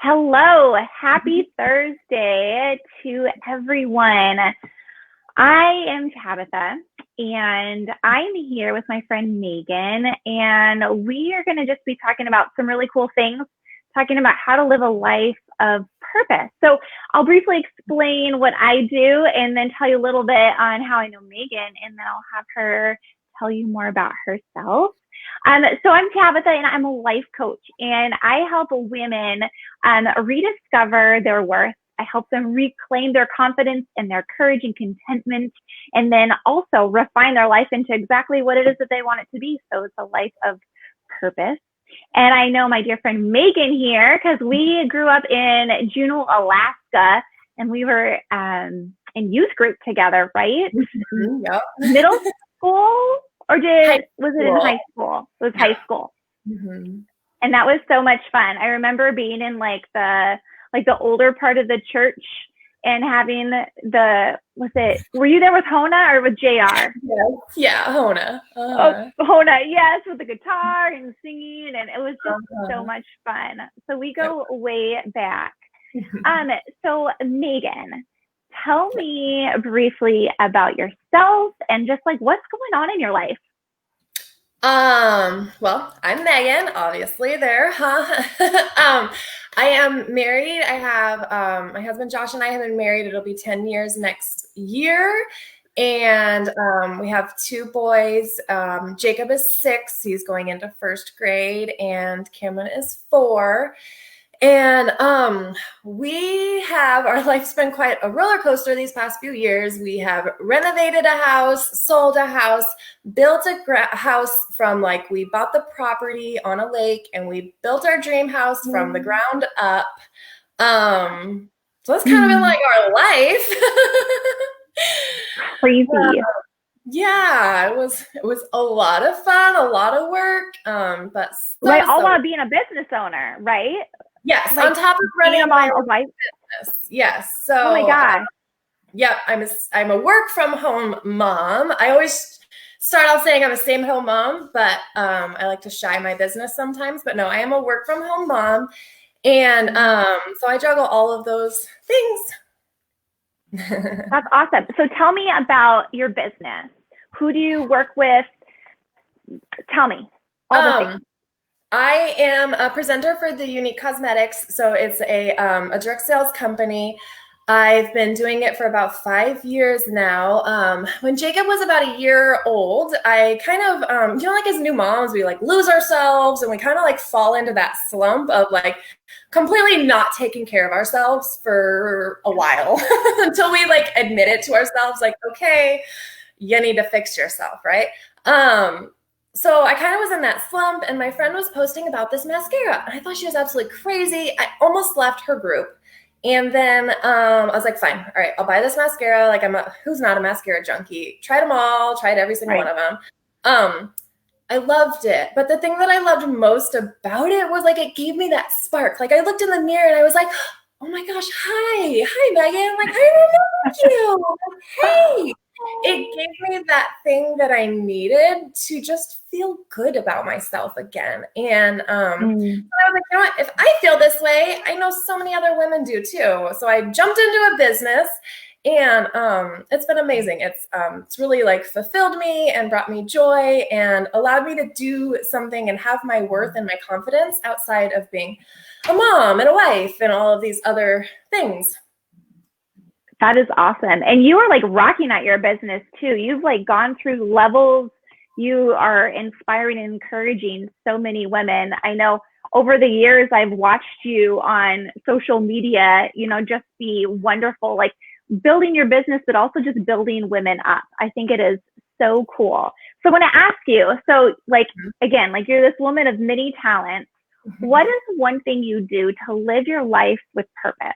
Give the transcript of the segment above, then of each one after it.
Hello, happy Thursday to everyone. I am Tabitha, and I'm here with my friend Megan, and we are going to just be talking about some really cool things, talking about how to live a life of purpose. So I'll briefly explain what I do and then tell you a little bit on how I know Megan, and then I'll have her tell you more about herself. So I'm Tabitha, and I'm a life coach, and I help women rediscover their worth. I help them reclaim their confidence and their courage and contentment, and then also refine their life into exactly what it is that they want it to be. So it's a life of purpose. And I know my dear friend Megan here, because we grew up in Juneau, Alaska, and we were in youth group together, right? Mm-hmm, yep. Middle school? Or was it in high school? It was high school. Mm-hmm. And that was so much fun. I remember being in the older part of the church and having were you there with Hona or with JR? Yes. Yeah, Hona. Oh, Hona, yes, with the guitar and singing, and it was just so much fun. So we go way back. So Megan, tell me briefly about yourself and just like what's going on in your life. Well, I'm Megan, obviously there, huh? I am married. I have my husband Josh and I have been married. It'll be 10 years next year. And we have two boys. Jacob is 6. He's going into first grade, and Cameron is 4. And our life's been quite a roller coaster these past few years. We have renovated a house, sold a house, built a house from we bought the property on a lake, and we built our dream house from the ground up. So that's kind of been like our life. Crazy. Yeah, it was a lot of fun, a lot of work. But all while being a business owner, right? Yes, on top of running my own business. Yes. So, oh my gosh. Yep, I'm a work from home mom. I always start off saying I'm a stay-at-home mom, but I like to shy my business sometimes. But no, I am a work from home mom, and so I juggle all of those things. That's awesome. So tell me about your business. Who do you work with? Tell me all the things. I am a presenter for the Unique Cosmetics. So it's a direct sales company. I've been doing it for about 5 years now. When Jacob was about a year old, I kind of, as new moms, we lose ourselves, and we kind of fall into that slump of completely not taking care of ourselves for a while until we admit it to ourselves, okay, you need to fix yourself, right? So I kind of was in that slump, and my friend was posting about this mascara, and I thought she was absolutely crazy. I almost left her group. And then I was like, fine, all right, I'll buy this mascara. Who's not a mascara junkie? Tried them all, tried every single one of them. I loved it. But the thing that I loved most about it was it gave me that spark. I looked in the mirror and I was like, oh my gosh, hi Megan. I remember you. Hey. It gave me that thing that I needed to just feel good about myself again. And so I was like, you know what? If I feel this way, I know so many other women do too. So I jumped into a business, and it's been amazing. It's really fulfilled me and brought me joy and allowed me to do something and have my worth and my confidence outside of being a mom and a wife and all of these other things. That is awesome. And you are rocking at your business too. You've gone through levels. You are inspiring and encouraging so many women. I know over the years, I've watched you on social media, just be wonderful, building your business, but also just building women up. I think it is so cool. So I want to ask you, again, you're this woman of many talents. What is one thing you do to live your life with purpose?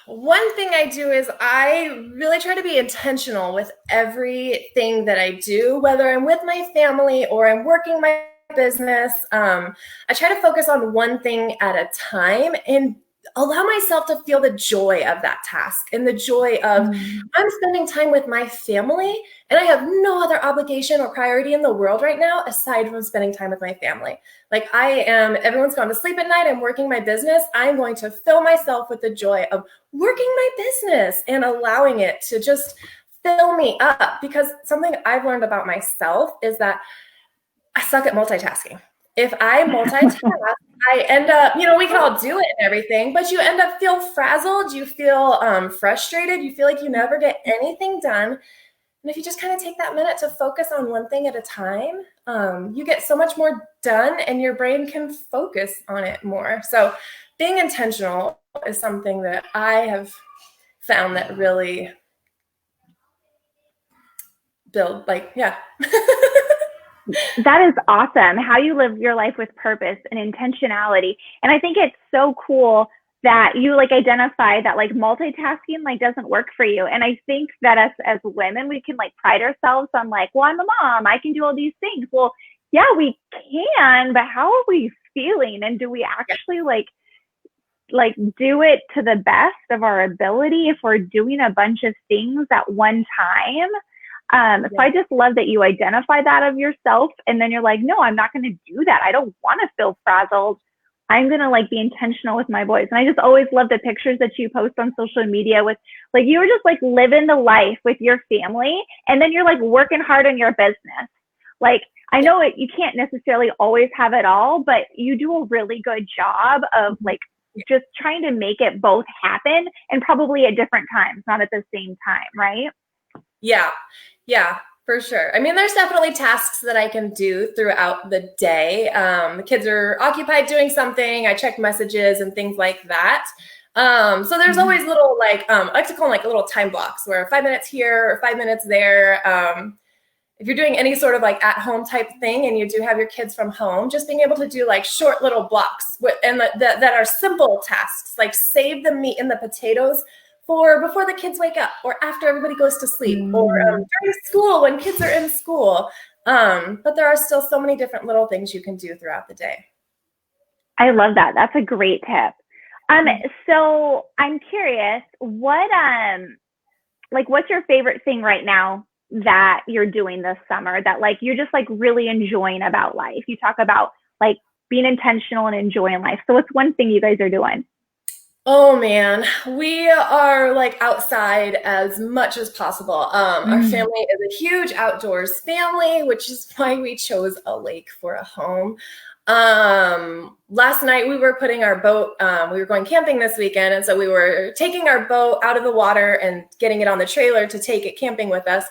One thing I do is I really try to be intentional with everything that I do, whether I'm with my family or I'm working my business. I try to focus on one thing at a time, and allow myself to feel the joy of that task and the joy of I'm spending time with my family and I have no other obligation or priority in the world right now aside from spending time with my family. Like everyone's gone to sleep at night, I'm working my business. I'm going to fill myself with the joy of working my business and allowing it to just fill me up, because something I've learned about myself is that I suck at multitasking. If I multitask, I end up, we can all do it and everything, but you end up feel frazzled. You feel frustrated. You feel like you never get anything done. And if you just kind of take that minute to focus on one thing at a time, you get so much more done and your brain can focus on it more. So being intentional is something that I have found that really That is awesome. How you live your life with purpose and intentionality. And I think it's so cool that you like identify that like multitasking like doesn't work for you. And I think that us as women, we can like pride ourselves on like, well, I'm a mom, I can do all these things. Well, yeah, we can, but how are we feeling? And do we actually like do it to the best of our ability if we're doing a bunch of things at one time? So I just love that you identify that of yourself, and then you're like, no, I'm not going to do that. I don't want to feel frazzled. I'm going to like be intentional with my boys. And I just always love the pictures that you post on social media with like, you were just like living the life with your family. And then you're like working hard on your business. Like, I know you can't necessarily always have it all, but you do a really good job of like just trying to make it both happen, and probably at different times, not at the same time. Right? Yeah, for sure. I mean, there's definitely tasks that I can do throughout the day. The kids are occupied doing something. I check messages and things like that. So there's always little like, I like to call them like little time blocks where 5 minutes here or 5 minutes there. If you're doing any sort of like at home type thing and you do have your kids from home, just being able to do like short little blocks that are simple tasks, like save the meat and the potatoes for before the kids wake up or after everybody goes to sleep or during school when kids are in school. But there are still so many different little things you can do throughout the day. I love that. That's a great tip. So I'm curious, what's your favorite thing right now that you're doing this summer that like you're just like really enjoying about life? You talk about like being intentional and enjoying life. So what's one thing you guys are doing? Oh man, we are like outside as much as possible. Our family is a huge outdoors family, which is why we chose a lake for a home. Last night we were putting our boat, we were going camping this weekend. And so we were taking our boat out of the water and getting it on the trailer to take it camping with us.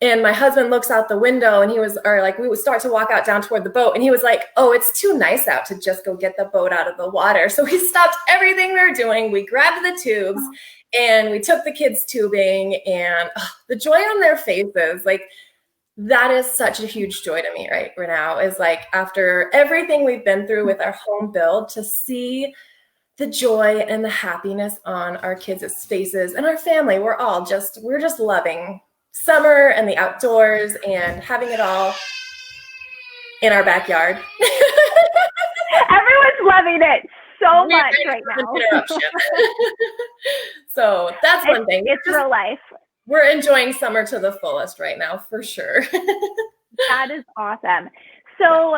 And my husband looks out the window and we would start to walk out down toward the boat. And he was like, oh, it's too nice out to just go get the boat out of the water. So we stopped everything we were doing. We grabbed the tubes and we took the kids tubing, and the joy on their faces, like that is such a huge joy to me right now, is like after everything we've been through with our home build, to see the joy and the happiness on our kids' faces and our family. We're just loving summer and the outdoors and having it all in our backyard. Everyone's loving it so much right now. So that's one thing. It's real life. We're enjoying summer to the fullest right now, for sure. That is awesome. So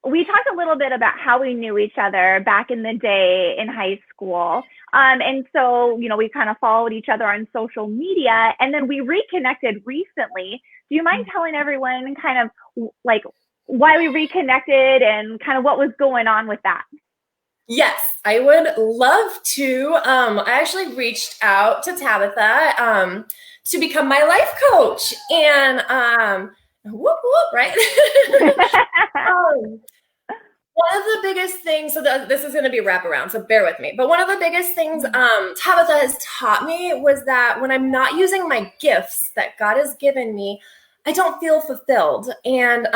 we talked a little bit about how we knew each other back in the day in high school. And so, we kind of followed each other on social media, and then we reconnected recently. Do you mind telling everyone kind of like why we reconnected and kind of what was going on with that? Yes, I would love to. I actually reached out to Tabitha to become my life coach, and whoop, whoop, right? One of the biggest things, so this is going to be a wraparound, so bear with me. But one of the biggest things Tabitha has taught me was that when I'm not using my gifts that God has given me, I don't feel fulfilled. And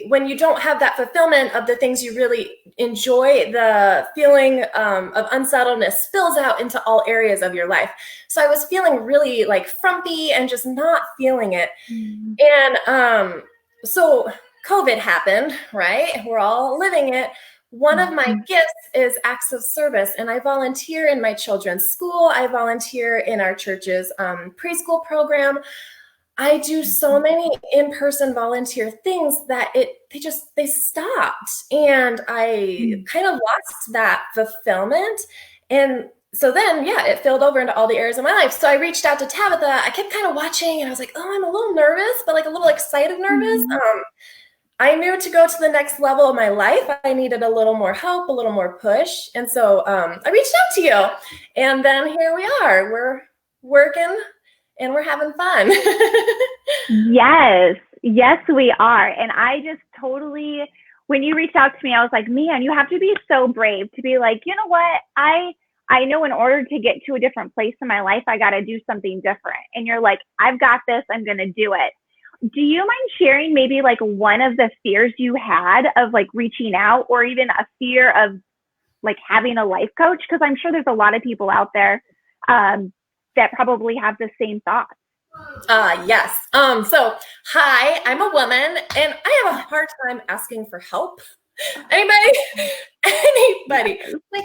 when you don't have that fulfillment of the things you really enjoy, the feeling of unsettledness spills out into all areas of your life. So I was feeling really like frumpy and just not feeling it. And so COVID happened, right? We're all living it. one of my gifts is acts of service, and I volunteer in my children's school. I volunteer in our church's preschool program. I do so many in-person volunteer things that they stopped, and I kind of lost that fulfillment. And so then, it filled over into all the areas of my life. So I reached out to Tabitha. I kept kind of watching, and I was like, oh, I'm a little nervous, but like a little excited nervous. I knew to go to the next level of my life, I needed a little more help, a little more push. And so I reached out to you, and then here we are. We're working and we're having fun. Yes, we are. And I just totally, when you reached out to me, I was like, man, you have to be so brave to be like, you know what? I know in order to get to a different place in my life, I got to do something different. And you're like, I've got this, I'm going to do it. Do you mind sharing maybe like one of the fears you had of like reaching out, or even a fear of like having a life coach? Because I'm sure there's a lot of people out there that probably have the same thoughts. Yes. So hi, I'm a woman, and I have a hard time asking for help. Anybody? Like,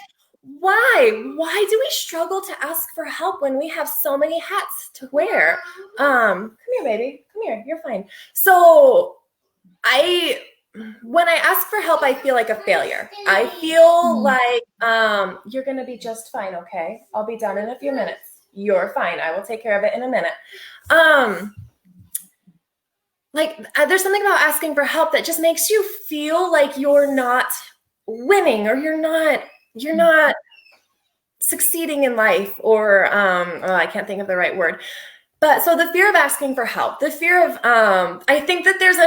why do we struggle to ask for help when we have so many hats to wear? Come here, baby. Come here. You're fine. So when I ask for help, I feel like a failure. I feel like you're going to be just fine. Okay. I'll be done in a few minutes. You're fine. I will take care of it in a minute. There's something about asking for help that just makes you feel like you're not winning, or you're not succeeding in life, or I can't think of the right word. But so the fear of asking for help, the fear of I think that there's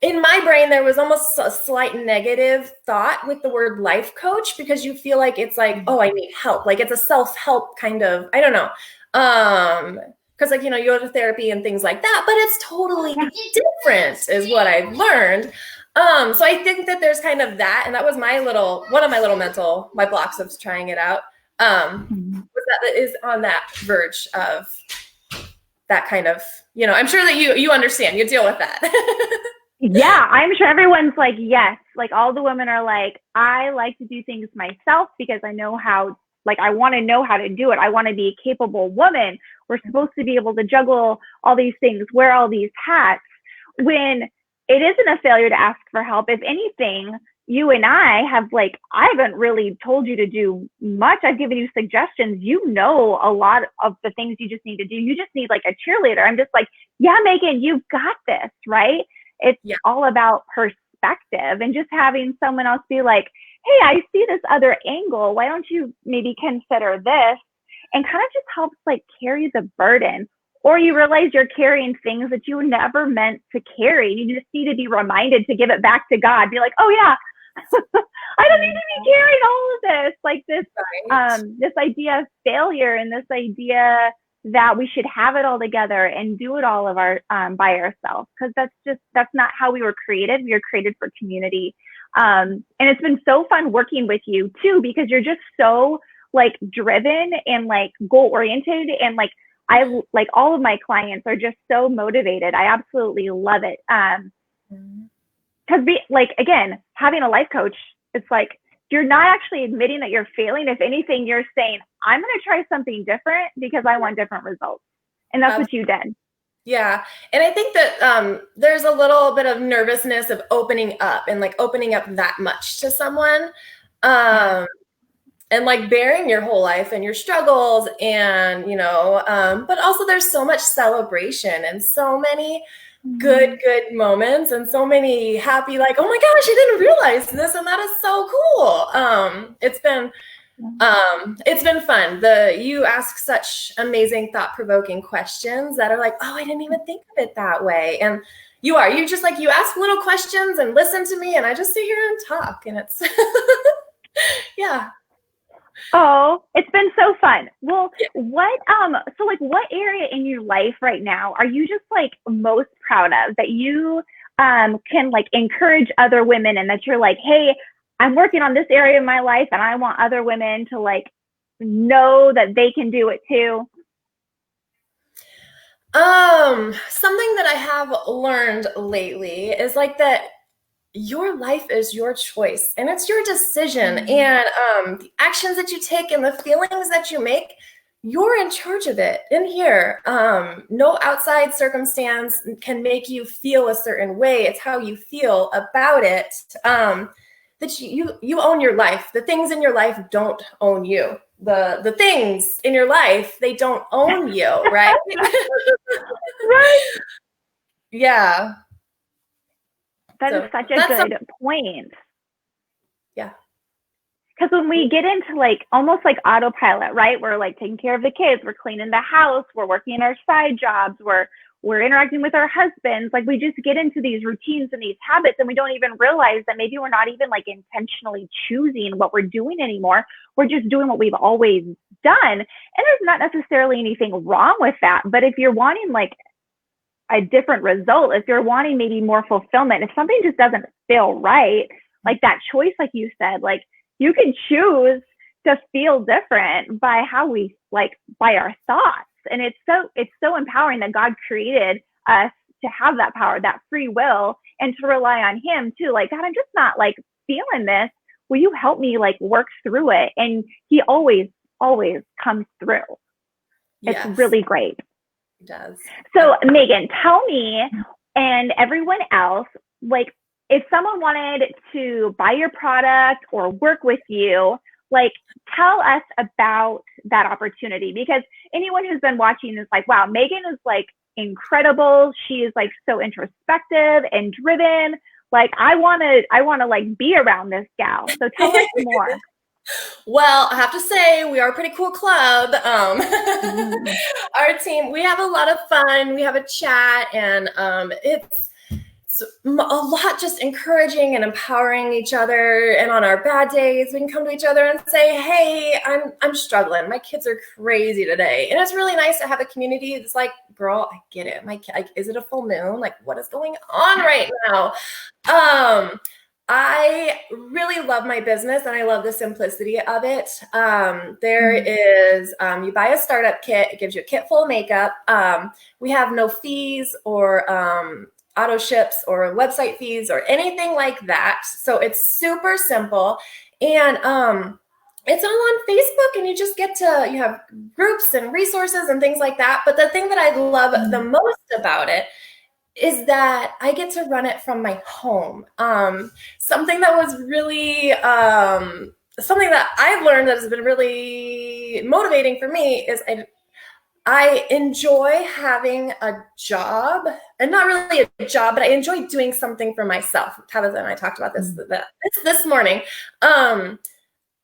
in my brain, there was almost a slight negative thought with the word life coach, because you feel like it's like, oh, I need help. Like it's a self-help kind of, I don't know. Because you go to therapy and things like that, but it's totally different is what I've learned. So I think that there's kind of that. And that was one of my blocks of trying it out. Was that is on that verge of that kind of, I'm sure that you understand, you deal with that. Yeah, I'm sure everyone's like, yes. Like all the women are like, I like to do things myself because I know how, like, I want to know how to do it. I want to be a capable woman. We're supposed to be able to juggle all these things, wear all these hats, when it isn't a failure to ask for help. If anything, you and I haven't really told you to do much. I've given you suggestions. You know a lot of the things you just need to do. You just need like a cheerleader. I'm just like, yeah, Megan, you've got this, right? It's all about perspective, and just having someone else be like, hey, I see this other angle. Why don't you maybe consider this? And kind of just helps like carry the burden. Or you realize you're carrying things that you never meant to carry. You just need to be reminded to give it back to God. Be like, oh yeah, I don't need to be carrying all of this. Like this, this idea of failure, and this idea that we should have it all together and do it all of our by ourselves, because that's not how we were created. We were created for community. And it's been so fun working with you too, because you're just so like driven and like goal oriented, and like I like all of my clients are just so motivated. I absolutely love it. Because again, having a life coach, it's like you're not actually admitting that you're failing. If anything, you're saying, I'm going to try something different because I want different results. And that's what you did. Yeah. And I think that there's a little bit of nervousness of opening up, and like opening up that much to someone. And like bearing your whole life and your struggles, and, but also there's so much celebration and so many good moments, and so many happy, like, oh my gosh, I didn't realize this, and that is so cool. It's been fun. You ask such amazing, thought-provoking questions that are like, oh, I didn't even think of it that way. And you just like, you ask little questions and listen to me, and I just sit here and talk, and it's yeah. Oh, it's been so fun. Well, what area in your life right now are you just like most proud of, that you can like encourage other women, and that you're like, hey, I'm working on this area of my life, and I want other women to like know that they can do it too? Something that I have learned lately is like that your life is your choice and it's your decision. Mm-hmm. And the actions that you take and the feelings that you make, you're in charge of it in here. No outside circumstance can make you feel a certain way. It's how you feel about it. That you own your life. The things in your life don't own you. The things in your life, they don't own you, right? Right. Yeah. That is such a good point. Yeah. Because when we get into like almost like autopilot, right? We're like taking care of the kids, we're cleaning the house, we're working our side jobs, we're interacting with our husbands. Like we just get into these routines and these habits, and we don't even realize that maybe we're not even like intentionally choosing what we're doing anymore. We're just doing what we've always done. And there's not necessarily anything wrong with that. But if you're wanting like a different result, if you're wanting maybe more fulfillment, if something just doesn't feel right, like that choice, like you said, like you can choose to feel different by how we like by our thoughts. And it's so empowering that God created us to have that power, that free will, and to rely on him too. Like, God, I'm just not like feeling this. Will you help me like work through it? And he always comes through. It's really great. It does. So Megan, tell me and everyone else, like if someone wanted to buy your product or work with you, like tell us about that opportunity, because anyone who's been watching is like, wow, Megan is like incredible. She is like so introspective and driven. Like I want to like be around this gal. So tell us more. Well, I have to say we are a pretty cool club. Our team, we have a lot of fun. We have a chat, and it's a lot just encouraging and empowering each other. And on our bad days, we can come to each other and say, hey, I'm struggling. My kids are crazy today. And it's really nice to have a community that's like, girl, I get it. My kid, is it a full moon? Like, what is going on right now? I really love my business and I love the simplicity of it. There is, you buy a startup kit, it gives you a kit full of makeup. We have no fees or auto ships or website fees or anything like that. So it's super simple. And it's all on Facebook, and you just get to, you have groups and resources and things like that. But the thing that I love the most about it is that I get to run it from my home. Something that was really, something that I've learned that has been really motivating for me is I enjoy having a job, and not really a job, but I enjoy doing something for myself. Tabitha and I talked about this morning.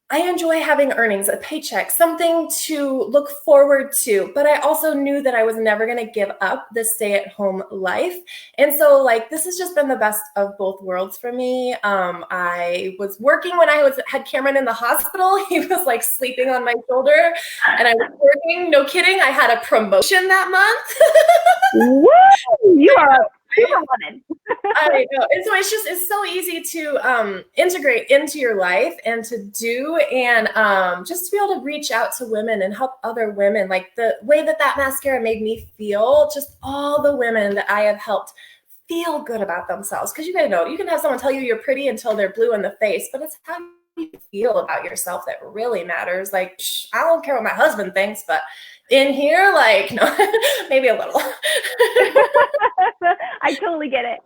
I enjoy having earnings, a paycheck, something to look forward to. But I also knew that I was never going to give up the stay-at-home life. And so like, this has just been the best of both worlds for me. I was working when I had Cameron in the hospital. He was like sleeping on my shoulder, and I was working, no kidding. I had a promotion that month. Woo! You are a superwoman. I know. And so it's so easy to integrate into your life and to do, and just to be able to reach out to women and help other women. Like the way that mascara made me feel, just all the women that I have helped feel good about themselves. Because you gotta know, you can have someone tell you you're pretty until they're blue in the face, but it's how you feel about yourself that really matters. Like, I don't care what my husband thinks, but in here, like, no, maybe a little. I totally get it.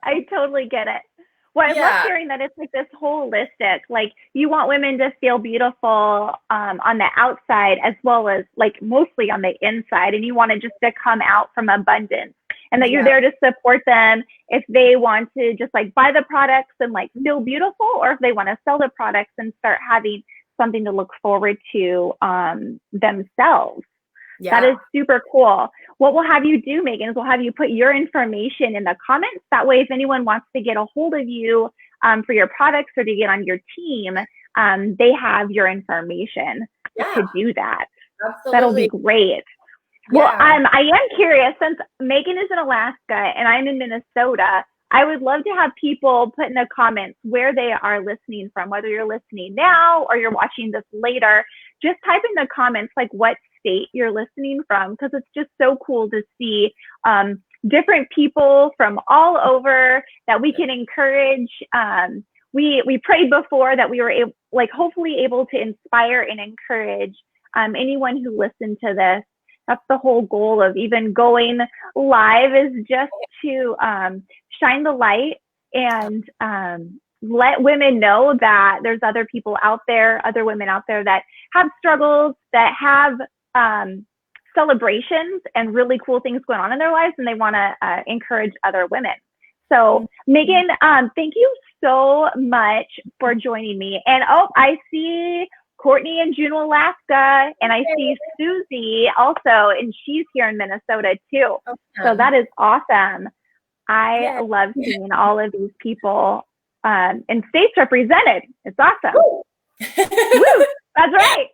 Well, I love hearing that it's like this holistic, like you want women to feel beautiful on the outside as well as like mostly on the inside, and you want it just to come out from abundance, and that you're there to support them if they want to just like buy the products and like feel beautiful, or if they want to sell the products and start having something to look forward to themselves. Yeah. That is super cool. What we'll have you do, Megan, is we'll have you put your information in the comments. That way, if anyone wants to get a hold of you for your products or to get on your team, they have your information to do that. Absolutely. That'll be great. Yeah. Well, I am curious, since Megan is in Alaska and I'm in Minnesota, I would love to have people put in the comments where they are listening from, whether you're listening now or you're watching this later. Just type in the comments like what state you're listening from, because it's just so cool to see different people from all over that we can encourage. We prayed before that we were hopefully able to inspire and encourage anyone who listened to this. That's the whole goal of even going live, is just to shine the light and let women know that there's other people out there, other women out there that have struggles, that have celebrations and really cool things going on in their lives, and they want to encourage other women. So Megan, thank you so much for joining me. And I see Courtney in Juneau, Alaska, and I see Susie also, and she's here in Minnesota too. So that is awesome. I love seeing all of these people and states represented. It's awesome. Woo! That's right.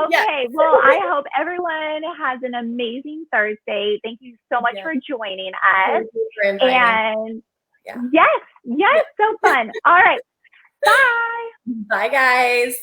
Okay, well, I hope everyone has an amazing Thursday. Thank you so much for joining us. And yes, so fun. All right, bye. Bye, guys.